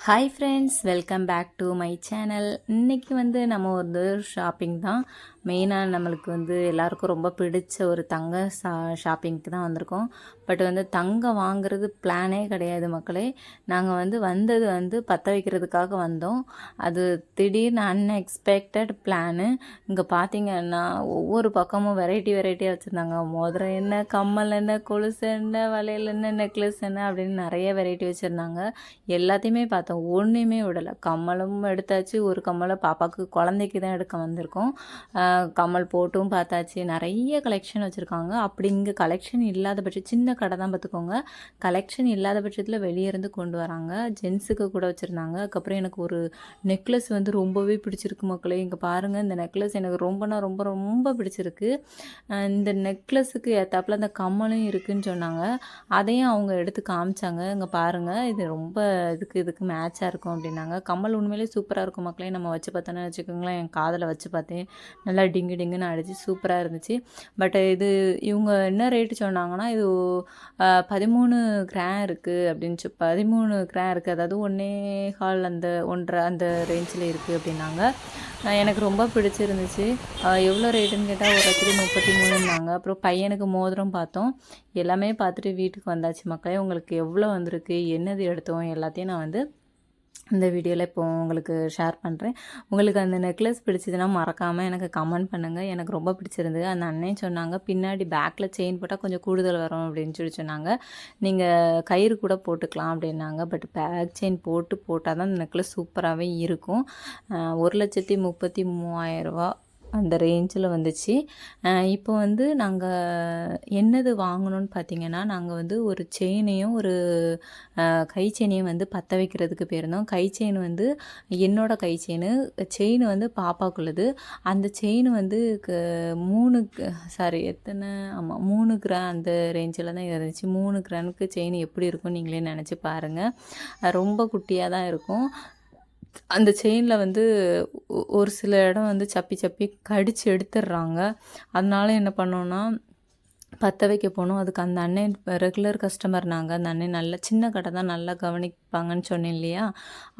Hi friends, welcome back to my channel. இன்றைக்கி நம்ம shopping தான். மெயினாக நம்மளுக்கு எல்லாருக்கும் ரொம்ப பிடிச்ச ஒரு தங்க ஷாப்பிங்க்கு தான் வந்திருக்கோம். பட் தங்கம் வாங்குறது பிளானே கிடையாது மக்களே. நாங்கள் வந்தது பற்ற வைக்கிறதுக்காக வந்தோம். அது திடீர்னு அன்எக்ஸ்பெக்டட் பிளானு. இங்கே பார்த்தீங்கன்னா ஒவ்வொரு பக்கமும் வெரைட்டியாக வச்சுருந்தாங்க. மோதிரம் என்ன, கம்மல் என்ன, கொலுசு என்ன, வளையல் என்ன, நெக்லஸ் என்ன அப்படின்னு நிறைய வெரைட்டி வச்சுருந்தாங்க. எல்லாத்தையுமே பார்த்தோம், ஒன்றுமே விடலை. கம்மலும் எடுத்தாச்சு. ஒரு கம்மலை பாப்பாவுக்கு குழந்தைக்கு தான் எடுக்க வந்திருக்கோம். கம்மல் போட்டும் பார்த்தாச்சு. நிறைய கலெக்ஷன் வச்சுருக்காங்க. அப்படி இங்கே கலெக்ஷன் இல்லாத பட்சம், சின்ன கடை தான் பார்த்துக்கோங்க, கலெக்ஷன் இல்லாத பட்சத்தில் வெளியே இருந்து கொண்டு வராங்க. ஜென்ஸுக்கு கூட வச்சுருந்தாங்க. அதுக்கப்புறம் எனக்கு ஒரு நெக்லஸ் ரொம்பவே பிடிச்சிருக்கு மக்களே. இங்கே பாருங்கள், இந்த நெக்லஸ் எனக்கு ரொம்ப ரொம்ப பிடிச்சிருக்கு. இந்த நெக்லஸுக்கு ஏற்றாப்புல அந்த கம்மலும் இருக்குதுன்னு சொன்னாங்க. அதையும் அவங்க எடுத்து காமிச்சாங்க. இங்கே பாருங்கள், இது ரொம்ப இதுக்கு மேட்சாக இருக்கும் அப்படின்னாங்க. கம்மல் உண்மையிலே சூப்பராக இருக்கும் மக்களே. நம்ம வச்சு பார்த்தோன்னு வச்சுக்கோங்களேன், என் காதில் வச்சு பார்த்தேன், நல்லா டிங்குன்னு அடிச்சு சூப்பராக இருந்துச்சு. பட் இது இவங்க என்ன ரேட்டு சொன்னாங்கன்னா, இது 13 கிராம் இருக்குது அப்படின்னு 13 கிராம் இருக்குது, அதாவது 1.25 அந்த 1.5 அந்த ரேஞ்சில் இருக்குது அப்படின்னாங்க. எனக்கு ரொம்ப பிடிச்சிருந்துச்சு. எவ்வளோ ரேட்டுன்னு கேட்டால் ஒரு 33ன்னாங்க. அப்புறம் பையனுக்கு மோதிரம் பார்த்தோம். எல்லாமே பார்த்துட்டு வீட்டுக்கு வந்தாச்சு மக்களே. உங்களுக்கு எவ்வளோ வந்திருக்கு, என்னது எடுத்தோம், எல்லாத்தையும் நான் இந்த வீடியோவில் இப்போ உங்களுக்கு ஷேர் பண்ணுறேன். உங்களுக்கு அந்த நெக்லஸ் பிடிச்சதுன்னா மறக்காமல் எனக்கு கமெண்ட் பண்ணுங்கள். எனக்கு ரொம்ப பிடிச்சிருந்தது. அந்த அண்ணன் சொன்னாங்க, பின்னாடி பேக்கில் செயின் போட்டால் கொஞ்சம் கூடுதல் வரும் அப்படின்னு சொன்னாங்க. நீங்கள் கயிறு கூட போட்டுக்கலாம் அப்படின்னாங்க. பட் பேக் செயின் போட்டால் தான் அந்த நெக்லஸ் சூப்பராகவே இருக்கும். 1,33,000 அந்த ரேஞ்சில் வந்துச்சு. இப்போ நாங்கள் என்னது வாங்கணும்னு பார்த்தீங்கன்னா, நாங்கள் ஒரு செயினையும் ஒரு கை செயினையும் பற்ற வைக்கிறதுக்கு போயிருந்தோம். கை செயின் என்னோட கை செயின் பாப்பாக்குள்ளது. அந்த செயின் 3 எத்தனை, ஆமாம் 3 கிராம் அந்த ரேஞ்சில் தான் இருந்துச்சு. 3 கிராமுக்கு செயின் எப்படி இருக்கும் நீங்களே நினச்சி பாருங்கள். ரொம்ப குட்டியாக தான் இருக்கும். அந்த செயினில் ஒரு சில இடம் சப்பி கடித்து எடுத்துடுறாங்க. அதனால என்ன பண்ணோன்னா, பற்ற வைக்க போனோம். அதுக்கு அந்த அண்ணன் ரெகுலர் கஸ்டமர். அந்த அண்ணன் நல்ல சின்ன கடை தான், நல்லா கவனிப்பாங்கன்னு சொன்னேன் இல்லையா.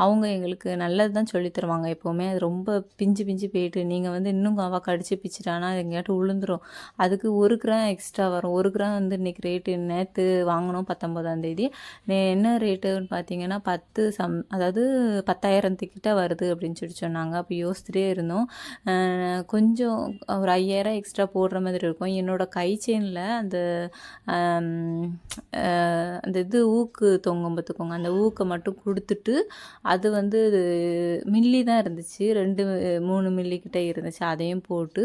அவங்க எங்களுக்கு நல்லது தான் சொல்லி தருவாங்க எப்போவுமே. அது ரொம்ப பிஞ்சு போயிட்டு நீங்கள் இன்னும் கடிச்சு பிச்சுட்டானா எங்கேயாட்டும் விழுந்துடும். அதுக்கு 1 கிராம் எக்ஸ்ட்ரா வரும். 1 கிராம் இன்றைக்கி ரேட்டு, நேற்று வாங்கினோம் 19ஆம் தேதி. என்ன ரேட்டுன்னு பார்த்தீங்கன்னா 10 அதாவது 10,000 வருது அப்படின்னு சொன்னாங்க. அப்போ யோசிச்சுட்டே இருந்தோம். கொஞ்சம் ஒரு 5,000 எக்ஸ்ட்ரா போடுற மாதிரி இருக்கும். என்னோடய கை செயினில் அந்த அந்த இது ஊக்கு தொங்கும் பார்த்துக்கோங்க, அந்த ஊக்கை மட்டும் கொடுத்துட்டு அது மில்லி தான் இருந்துச்சு, 2-3 மில்லி கிட்டே இருந்துச்சு. அதையும் போட்டு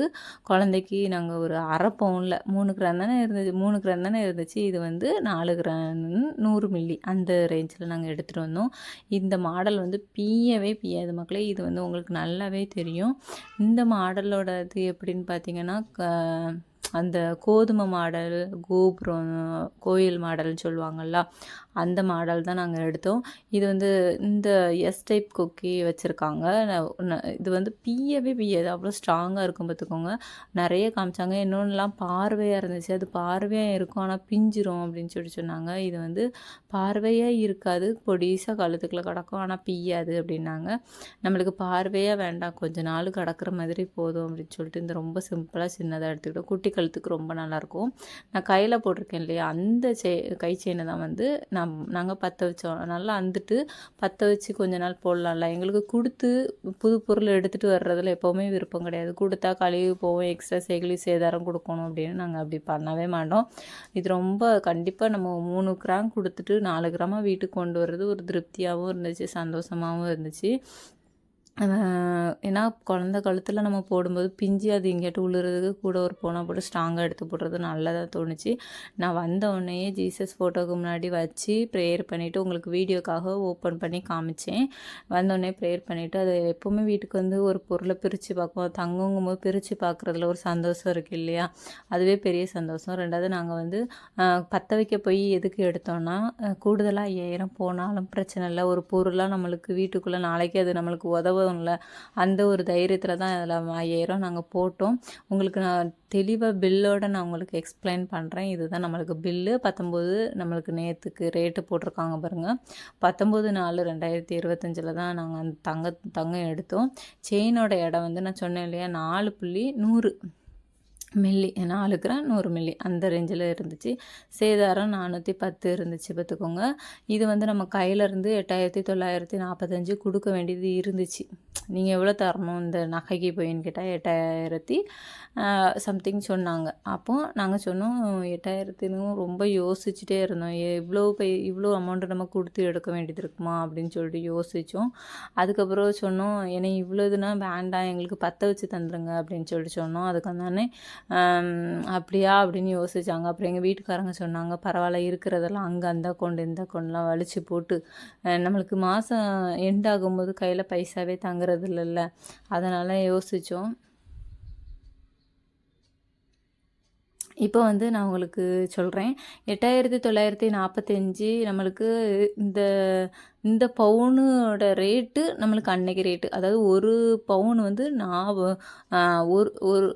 குழந்தைக்கு நாங்கள் ஒரு 1/2 பவுனில் 3 கிராம் தானே இருந்துச்சு, 3 கிராம் தானே இருந்துச்சு. இது 4 கிராம் 100 மில்லி அந்த ரேஞ்சில் நாங்கள் எடுத்துகிட்டு வந்தோம். இந்த மாடல் பிய்யாது மக்களே. இது உங்களுக்கு நல்லாவே தெரியும். இந்த மாடலோட இது எப்படின்னு பார்த்தீங்கன்னா, அந்த கோதுமை மாடல், கோபுரம், கோயில் மாடல்னு சொல்லுவாங்கள்ல, அந்த மாடல் தான் நாங்கள் எடுத்தோம். இது இந்த எஸ் டைப் கொக்கி வச்சுருக்காங்க. இது பிய்யாது, அவ்வளோ ஸ்ட்ராங்காக இருக்கும் பார்த்துக்கோங்க. நிறைய காமிச்சாங்க. இன்னொன்றுலாம் பார்வையாக இருந்துச்சு. அது பார்வையாக இருக்கும் ஆனால் பிஞ்சிரும் அப்படின்னு சொன்னாங்க. இது பார்வையாக இருக்காது, பொடிசாக கழுத்துக்குள்ளே கிடக்கும், ஆனால் பிய்யாது அப்படின்னாங்க. நம்மளுக்கு பார்வையாக வேண்டாம், கொஞ்ச நாள் கிடக்கிற மாதிரி போதும் அப்படின்னு சொல்லிட்டு இந்த ரொம்ப சிம்பிளாக சின்னதாக எடுத்துக்கிட்டோம். குட்டி கழுத்துக்கு ரொம்ப நல்லாயிருக்கும். நான் கையில் போட்டிருக்கேன் இல்லையா, அந்த கை செயினை தான் நாங்கள் பற்ற வச்சோம். நல்லா பற்ற வச்சு கொஞ்ச நாள் போடலாம்ல. எங்களுக்கு கொடுத்து புது பொருள் எடுத்துகிட்டு வர்றதில் எப்போவுமே விருப்பம் கிடையாது. கொடுத்தா கழுவி போவோம், எக்ஸ்ட்ரா சேதாரம் கொடுக்கணும் அப்படின்னு நாங்கள் அப்படி பண்ணவே மாட்டோம். இது ரொம்ப கண்டிப்பாக நம்ம 3 கிராம் கொடுத்துட்டு 4 கிராமாக வீட்டுக்கு கொண்டு வர்றது ஒரு திருப்தியாகவும் இருந்துச்சு, சந்தோஷமாகவும் இருந்துச்சு. ஏன்னா குழந்த கழுத்தில் நம்ம போடும்போது பிஞ்சு அது எங்கேயாட்டு உழுறதுக்கு கூட ஒரு போனால் போட்டு ஸ்ட்ராங்காக எடுத்து போடுறது நல்லதாக தோணுச்சு. நான் வந்தவுடனே ஜீசஸ் ஃபோட்டோவுக்கு முன்னாடி வச்சு ப்ரேயர் பண்ணிவிட்டு உங்களுக்கு வீடியோக்காக ஓப்பன் பண்ணி காமிச்சேன். வந்தோடனே ப்ரேயர் பண்ணிவிட்டு, அது எப்போவுமே வீட்டுக்கு ஒரு பொருளை பிரித்து பார்ப்போம். தங்குங்கும் போது பிரித்து பார்க்குறதுல ஒரு சந்தோஷம் இருக்குது இல்லையா, அதுவே பெரிய சந்தோஷம். 2வது நாங்கள் பற்ற வைக்க போய் எதுக்கு எடுத்தோன்னா, கூடுதலாக 5,000 போனாலும் பிரச்சனை இல்லை. ஒரு பொருளாக நம்மளுக்கு வீட்டுக்குள்ளே நாளைக்கு அது நம்மளுக்கு உதவ உதவும்ல, அந்த ஒரு தைரியத்தில் தான் அதில் 5000 நாங்கள் போட்டோம். உங்களுக்கு நான் தெளிவாக பில்லோட நான் உங்களுக்கு எக்ஸ்பிளைன் பண்ணுறேன். இதுதான் நம்மளுக்கு பில்லு. 19 நம்மளுக்கு நேற்றுக்கு ரேட்டு போட்டிருக்காங்க பாருங்கள். 19/4/2025 தான் நாங்கள் அந்த தங்கம் எடுத்தோம். செயினோட இடம் வந்து நான் சொன்னேன் இல்லையா, 4.100 மில்லி, 4 கிராம் 100 மில்லி அந்த ரேஞ்சில் இருந்துச்சு. சேதாரம் 410 இருந்துச்சு பார்த்துக்கோங்க. இது வந்து நம்ம கையிலேருந்து 8,945 கொடுக்க வேண்டியது இருந்துச்சு. நீங்கள் எவ்வளோ தரணும் இந்த நகைக்கு போயின்னு கேட்டால் 8,000 சம்திங் சொன்னாங்க. அப்போது நாங்கள் சொன்னோம் 8,000ன்னு ரொம்ப யோசிச்சுட்டே இருந்தோம். இவ்வளோ அமௌண்ட்டு நம்ம கொடுத்து எடுக்க வேண்டியது இருக்குமா அப்படின்னு சொல்லிட்டு யோசித்தோம். அதுக்கப்புறம் சொன்னோம், ஏன்னா இவ்வளோ இதுனா வேண்டாம், எங்களுக்கு பற்ற வச்சு தந்துடுங்க அப்படின்னு சொல்லிட்டு சொன்னோம். அதுக்கு வந்தானே அப்படியா அப்படின்னு யோசிச்சாங்க. அப்புறம் எங்கள் வீட்டுக்காரங்க சொன்னாங்க, பரவாயில்ல இருக்கிறதெல்லாம் அங்கே அந்த அக்கௌண்ட் இந்த அக்கௌண்ட்லாம் வலிச்சு போட்டு நம்மளுக்கு மாதம் எண்ட் ஆகும்போது கையில் பைசாவே தங்குறது இல்லைல்ல, அதனால் யோசித்தோம். இப்போ வந்து நான் உங்களுக்கு சொல்கிறேன், 8,945 நம்மளுக்கு இந்த இந்த பவுனோட ரேட்டு நம்மளுக்கு அன்னைக்கு ரேட்டு, அதாவது ஒரு பவுன் வந்து ஒரு ஒரு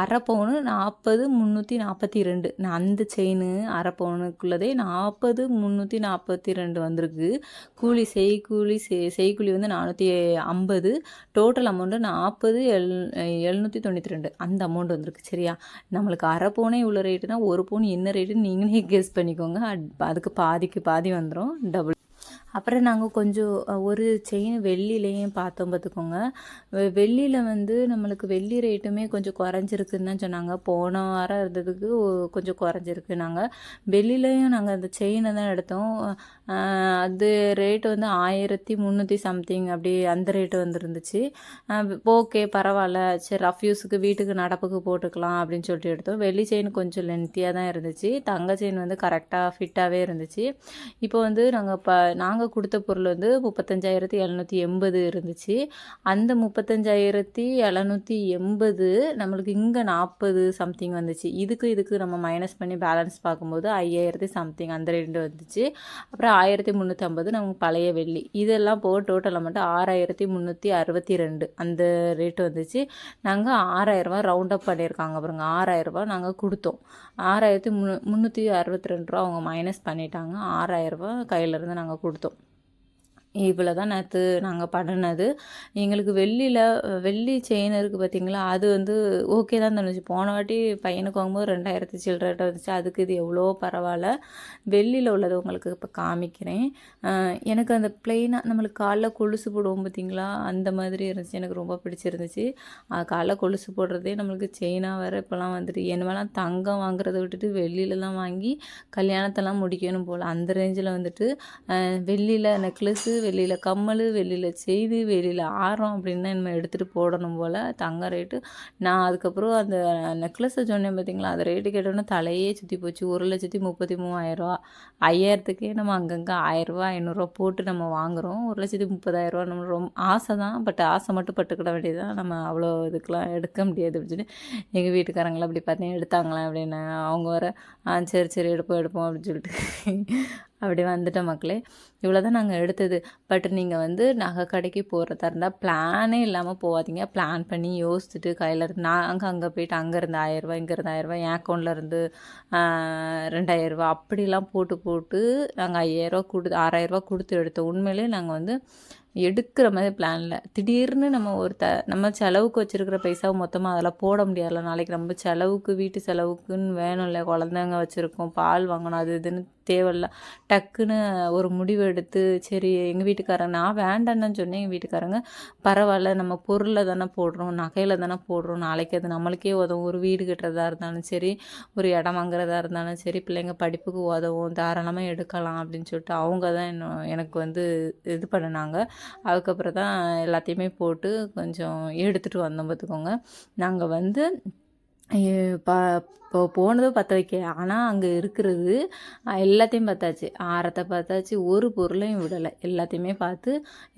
அரை பவுனு 40,342. நான் அந்த செயின் அரை பவுனுக்குள்ளதே 40,342 வந்திருக்கு. செய்கூலி வந்து 450. டோட்டல் அமௌண்ட்டு 40,792 அந்த அமௌண்ட் வந்திருக்கு. சரியா, நம்மளுக்கு அரை பவுனே இவ்வளோ ரேட்டுனா ஒரு பவுன் என்ன ரேட்டுன்னு நீங்களே கெஸ் பண்ணிக்கோங்க. அதுக்கு பாதிக்கு பாதி வந்துடும், டபுள். அப்புறம் நாங்கள் கொஞ்சம் ஒரு செயின் வெள்ளிலையும் பார்த்தோம் பார்த்துக்கோங்க. வெள்ளியில் வந்து நம்மளுக்கு வெள்ளி ரேட்டுமே கொஞ்சம் குறைஞ்சிருக்குன்னு தான் சொன்னாங்க. போன வாரம் இருந்ததுக்கு கொஞ்சம் குறைஞ்சிருக்கு. நாங்கள் வெள்ளிலையும் நாங்கள் அந்த செயினை தான் எடுத்தோம். அது ரேட்டு வந்து 1,300 சம்திங் அப்படி அந்த ரேட்டு வந்துருந்துச்சு. ஓகே பரவாயில்ல, சரி ரஃப் யூஸுக்கு வீட்டுக்கு நடப்புக்கு போட்டுக்கலாம் அப்படின்னு சொல்லிட்டு எடுத்தோம். வெள்ளி செயின் கொஞ்சம் லென்த்தியாக தான் இருந்துச்சு. தங்க செயின் வந்து கரெக்டாக ஃபிட்டாகவே இருந்துச்சு. இப்போ வந்து நாங்கள் கொடுத்த பொருள் வந்து 35,780 இருந்துச்சு. அந்த 35,780 நம்மளுக்கு இங்கே 40 சம்திங் வந்துச்சு. இதுக்கு நம்ம மைனஸ் பண்ணி பேலன்ஸ் பார்க்கும்போது 5,000 சம்திங் அந்த ரேட்டு வந்துச்சு. அப்புறம் 1,350 நமக்கு பழைய வெள்ளி, இதெல்லாம் போக டோட்டல் அமௌண்ட்டு 6,362 அந்த ரேட்டு வந்துச்சு. நாங்கள் 6,000 ரவுண்ட் அப் பண்ணியிருக்காங்க பாருங்க, 6,000 நாங்கள் கொடுத்தோம். 6,362 அவங்க மைனஸ் பண்ணிட்டாங்க. 6,000 கையிலேருந்து நாங்கள் கொடுத்தோம். இவ்வளோ தான் நேற்று நாங்கள் பண்ணினது. எங்களுக்கு வெள்ளி செயின் இருக்குது பார்த்தீங்களா, அது வந்து ஓகே தான் தோணுச்சு. போன வாட்டி பையனுக்கு வாங்கும்போது 2,000 சில்லறை வந்துச்சு. அதுக்கு இது எவ்வளோ பரவாயில்ல. வெள்ளியில் உள்ளது உங்களுக்கு இப்போ காமிக்கிறேன். எனக்கு அந்த பிளெயினாக நம்மளுக்கு காலைல கொலுசு போடுவோம் பார்த்தீங்களா, அந்த மாதிரி இருந்துச்சு. எனக்கு ரொம்ப பிடிச்சிருந்துச்சு. காலைல கொலுசு போடுறதே நம்மளுக்கு செயினாக வேறு இப்போலாம் வந்துட்டு, என்னமெல்லாம் தங்கம் வாங்குறத விட்டுட்டு வெள்ளியிலலாம் வாங்கி கல்யாணத்தெல்லாம் முடிக்கணும் போல் அந்த ரேஞ்சில் வந்துட்டு வெள்ளியில் நெக்லஸ்ஸு, வெளியில் கம்மல், வெளியில் செய்தி, வெளியில் ஆரம் அப்படின்னு தான் நம்ம எடுத்துகிட்டு போடணும் போல் தங்க ரேட்டு. நான் அதுக்கப்புறம் அந்த நெக்லஸை சொன்னேன் பார்த்தீங்களா, அந்த ரேட்டு கேட்டோன்னே தலையே சுற்றி போச்சு. 1,33,000. 5,000க்கே நம்ம அங்கங்கே 1,000 500 போட்டு நம்ம வாங்குகிறோம். 1,30,000 நம்ம ரொம்ப ஆசை தான், பட் ஆசை மட்டும் பட்டுக்கிட வேண்டியதுதான். நம்ம அவ்வளோ இதுக்கெலாம் எடுக்க முடியாது அப்படின்னு சொல்லி எங்கள் வீட்டுக்காரங்களாம் அப்படி பார்த்தீங்க எடுத்தாங்களே அப்படின்னு அவங்க வர சரி சரி எடுப்போம் அப்படின்னு சொல்லிட்டு அப்படி வந்துட்டோம் மக்களே. இவ்வளோ தான் நாங்கள் எடுத்தது. பட் நீங்கள் வந்து நகை கடைக்கு போகிறதா இருந்தால் பிளானே இல்லாமல் போகாதீங்க. பிளான் பண்ணி யோசிச்சுட்டு கையில் இருந்து நாங்கள் அங்கே போயிட்டு அங்கேருந்து 1,000 இங்கேருந்து 1,000 என் அக்கௌண்ட்டில் இருந்து 2,000 அப்படிலாம் போட்டு நாங்கள் 6,000 கொடுத்து எடுத்தோம். உண்மையிலே நாங்கள் வந்து எடுக்கிற மாதிரி பிளானில் திடீர்னு நம்ம செலவுக்கு வச்சுருக்கிற பைசாவை மொத்தமாக அதில் போட முடியாதுல்ல. நாளைக்கு நம்ம செலவுக்கு வீட்டு செலவுக்குன்னு வேணும்ல, குழந்தைங்க வச்சுருக்கோம், பால் வாங்கணும், அது இதுன்னு தேவையில்ல. டக்குன்னு ஒரு முடிவு எடுத்து சரி எங்கள் வீட்டுக்காரங்க, நான் வேண்டான்னு தான் சொன்னேன். எங்கள் வீட்டுக்காரங்க பரவாயில்ல, நம்ம பொருளில் தானே போடுறோம், நகையில் தானே போடுறோம், நாளைக்கு அது நம்மளுக்கே உதவும். ஒரு வீடு கட்டுறதா இருந்தாலும் சரி, ஒரு இடம் வாங்குறதா இருந்தாலும் சரி, பிள்ளைங்க படிப்புக்கு உதவும், தாராளமாக எடுக்கலாம் அப்படின்னு சொல்லிட்டு அவங்க தான் எனக்கு வந்து இது பண்ணினாங்க. அதுக்கப்புறம் தான் எல்லாத்தையுமே போட்டு கொஞ்சம் எடுத்துகிட்டு வந்தோம் பார்த்துக்கோங்க. நாங்கள் வந்து ஐய ப இப்போ போனதும் பற்ற வைக்க ஆனால் அங்கே இருக்கிறது எல்லாத்தையும் பார்த்தாச்சு. ஆரத்தை பார்த்தாச்சு, ஒரு பொருளையும் விடலை. எல்லாத்தையுமே பார்த்து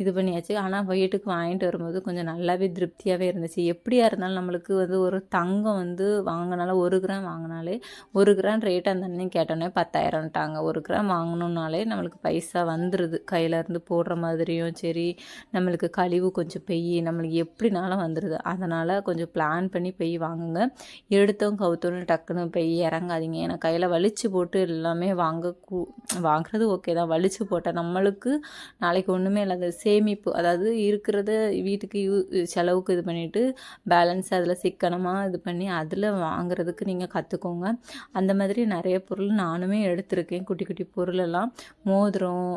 இது பண்ணியாச்சு. ஆனால் வீட்டுக்கு வாங்கிட்டு வரும்போது கொஞ்சம் நல்லாவே திருப்தியாகவே இருந்துச்சு. எப்படியா இருந்தாலும் நம்மளுக்கு வந்து ஒரு தங்கம் வந்து வாங்கினாலும் 1 கிராம் வாங்கினாலே 1 கிராம் ரேட் அந்த அண்ணன் கேட்டோன்னே 10,000ன்ட்டாங்க. 1 கிராம் வாங்கணுன்னாலே நம்மளுக்கு பைசா வந்துடுது. கையிலேருந்து போடுற மாதிரியும் சரி, நம்மளுக்கு கழிவு கொஞ்சம் நம்மளுக்கு எப்படினாலும் வந்துடுது. அதனால் கொஞ்சம் பிளான் பண்ணி வாங்குங்க. எடுத்தோம் கவுத்தோன்னு டக்குன்னு இறங்காதீங்க. ஏன்னா கையில் வலிச்சு போட்டு எல்லாமே வாங்குறது ஓகே தான். வலிச்சு போட்டால் நம்மளுக்கு நாளைக்கு ஒன்றுமே இல்லாத சேமிப்பு, அதாவது இருக்கிறத வீட்டுக்கு செலவுக்கு இது பண்ணிவிட்டு பேலன்ஸ் அதில் சிக்கனமாக இது பண்ணி அதில் வாங்குறதுக்கு நீங்கள் கற்றுக்கோங்க. அந்த மாதிரி நிறைய பொருள் நானுமே எடுத்திருக்கேன். குட்டி குட்டி பொருளெல்லாம் மோதிரம்,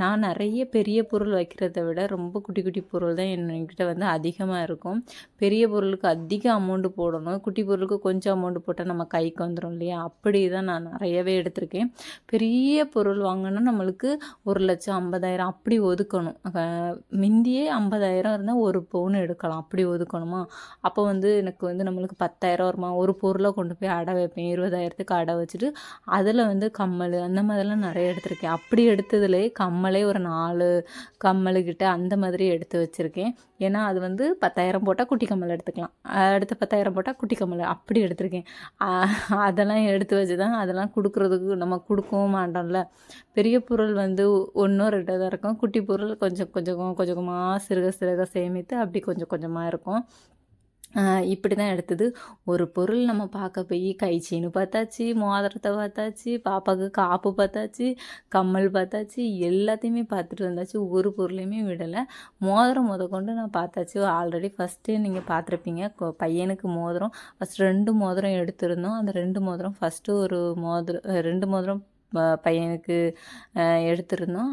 நான் நிறைய பெரிய பொருள் வைக்கிறத விட ரொம்ப குட்டி குட்டி பொருள் தான் என்கிட்ட வந்து அதிகமாக இருக்கும். பெரிய பொருளுக்கு அதிக அமௌண்ட்டு போடணும், குட்டி பொருளுக்கு கொஞ்சம் அமௌண்ட்டு போட்டால் நம்ம கைக்கு வந்துடும் இல்லையா? அப்படி தான் நான் நிறையவே எடுத்திருக்கேன். பெரிய பொருள் வாங்கினா நம்மளுக்கு 1,50,000 அப்படி ஒதுக்கணும். முந்தியே 50,000 இருந்தால் 1 பவுன் எடுக்கலாம், அப்படி ஒதுக்கணுமா? அப்போ வந்து எனக்கு வந்து நம்மளுக்கு 10,000 வருமா? ஒரு பொருளை கொண்டு போய் அடை வைப்பேன். 20,000த்துக்கு அடை வச்சுட்டு அதில் வந்து கம்மல் அந்த மாதிரிலாம் நிறைய எடுத்திருக்கேன். அப்படி எடுத்ததுலேயே கம்மலே ஒரு 4 கம்மலுக்கிட்ட அந்த மாதிரி எடுத்து வச்சுருக்கேன். ஏன்னா அது வந்து 10,000 போட்டால் குட்டி கம்மல் எடுத்துக்கலாம், அடுத்த 10,000 போட்டால் குட்டி கம்மல் அப்படி எடுத்திருக்கேன். அதெல்லாம் எடுத்து வச்சு தான் அதெல்லாம் கொடுக்குறதுக்கு நம்ம கொடுக்கவும் மாட்டோம்ல. பெரிய பொருள் வந்து 1 2 தான் இருக்கும். குட்டி பொருள் கொஞ்சம் கொஞ்சம் கொஞ்சமாக சிறுக சிறுக சேமித்து அப்படி கொஞ்சம் கொஞ்சமாக இருக்கும். இப்படி தான் எடுத்தது. ஒரு பொருள் நம்ம பார்க்க போய் கை செயின் பார்த்தாச்சு, மோதிரத்தை பார்த்தாச்சு, பாப்பாவுக்கு காப்பு பார்த்தாச்சு, கம்மல் பார்த்தாச்சு, எல்லாத்தையுமே பார்த்துட்டு வந்தாச்சு. ஒரு பொருளையுமே விடலை. மோதிரம் முதற்கொண்டு நான் பார்த்தாச்சு. ஆல்ரெடி ஃபஸ்ட்டே நீங்கள் பார்த்துருப்பீங்க. பையனுக்கு மோதிரம் ஃபஸ்ட்டு 2 மோதிரம் எடுத்திருந்தோம். அந்த 2 மோதிரம் ஃபஸ்ட்டு ஒரு 2 மோதிரம் பையனுக்கு எடுத்திருந்தோம்.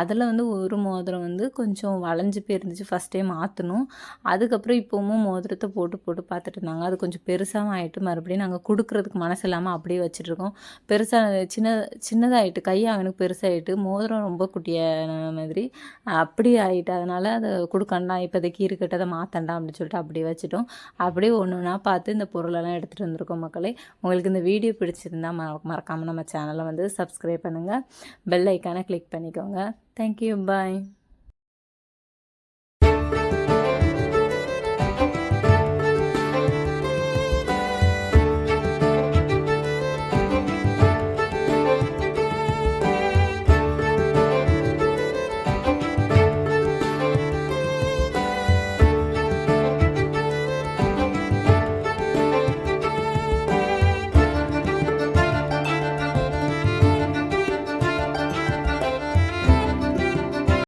அதில் வந்து ஒரு மோதிரம் வந்து கொஞ்சம் வளைஞ்சு போயிருந்துச்சு. ஃபஸ்ட்டே மாற்றணும். அதுக்கப்புறம் இப்போவும் மோதிரத்தை போட்டு போட்டு பார்த்துட்டு இருந்தாங்க. அது கொஞ்சம் பெருசாகவும் ஆகிட்டு மறுபடியும் நாங்கள் கொடுக்குறதுக்கு மனசு இல்லாமல் அப்படியே வச்சுட்ருக்கோம். பெருசாக சின்னதாகிட்டு கை அவனுக்கு பெருசாகிட்டு மோதிரம் ரொம்ப குட்டியான மாதிரி அப்படி ஆகிட்டு, அதனால் அதை கொடுக்கண்டா இப்போதைக்கு இருக்கட்டதை மாற்றண்டா அப்படின்னு சொல்லிட்டு அப்படியே வச்சுட்டோம். அப்படியே ஒன்று ஒன்றா பார்த்து இந்த பொருளெல்லாம் எடுத்துகிட்டு வந்திருக்கோம் மக்களே. உங்களுக்கு இந்த வீடியோ பிடிச்சிருந்தா மறக்காமல் நம்ம சேனலை வந்து சப்ஸ்கிரைப் பண்ணுங்கள், பெல் ஐக்கானை கிளிக் பண்ணிக்கோங்க. தேங்க்யூ, பாய்.